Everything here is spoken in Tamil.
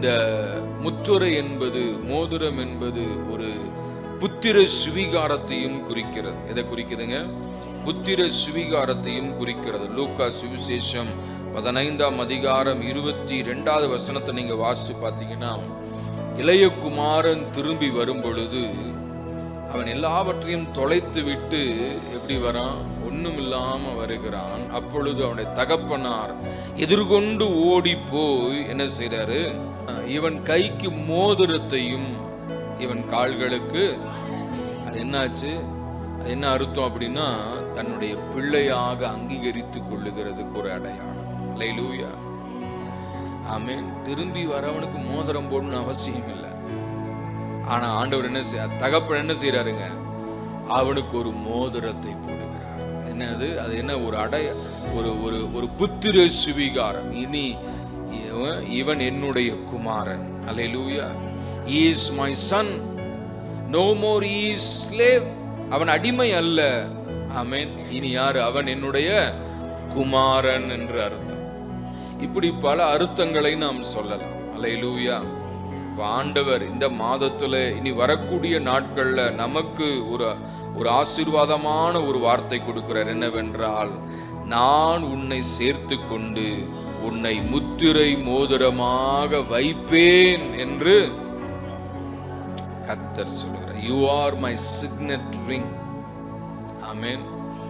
இந்த முத்துரை என்பது, மோதிரம் என்பது ஒரு புத்திர சுவீகாரத்தையும் குறிக்கிறது. எதை குறிக்குதுங்க? புத்திர சுவீகாரத்தையும் குறிக்கிறது. லூக்கா சுவிசேஷம் 15ஆம் அதிகாரம் 22வது வசனத்தை நீங்க வாசிச்சு பார்த்தீங்கன்னா, இளைய குமாரன் திரும்பி வரும் பொழுது அவன் எல்லாவற்றையும் தொலைத்து விட்டு எப்படி வரான்? ஒண்ணும் இல்லாம வருகிறான். அப்பொழுது அவனுடைய தகப்பனார் எதிர்கொண்டு ஓடி போய் என்ன செய்றாரு? இவன் கைக்கு மோதிரத்தையும் இவன் கால்களுக்கு, அது என்னாச்சு? அது என்ன அர்த்தம் அப்படின்னா, தன்னுடைய பிள்ளையாக அங்கீகரித்துக் கொள்ளுகிறதுக்கு ஒரு அடையாளம். அல்லேலூயா, ஆமென். திரும்பி வரவனுக்கு மோதிரம் போடணும்னு அவசியம் இல்லை. ஆனா ஆண்டவர் என்ன தகப்பன் என்ன செய்யறாருங்க? அவனுக்கு ஒரு மோதிரத்தை போடுகிறார். என்னது அது? என்ன ஒரு ஒரு புத்திர சுவீகாரம். இனி இவன் என்னுடைய குமாரன். அல்லேலூயா. He is my son. No more he is slave. அவன் அடிமை அல்ல. ஆமென். இனி யாரு? அவன் என்னுடைய குமாரன் என்று அர்த்தம். இப்படி பல அர்த்தங்களை நாம் சொல்லலாம். அல்லேலூயா. ஆண்டவர் இந்த மாதத்துல இனி வரக்கூடிய நாட்கள்ல நமக்கு ஒரு ஆசீர்வாதமான ஒரு வார்த்தை கொடுக்கிறார். என்னவென்றால், நான் உன்னை சேர்த்து கொண்டு உன்னை முத்திரை மோதிரமாக வைப்பேன் என்று கர்த்தர் சொல்கிறார். You are my signet ring. Amen.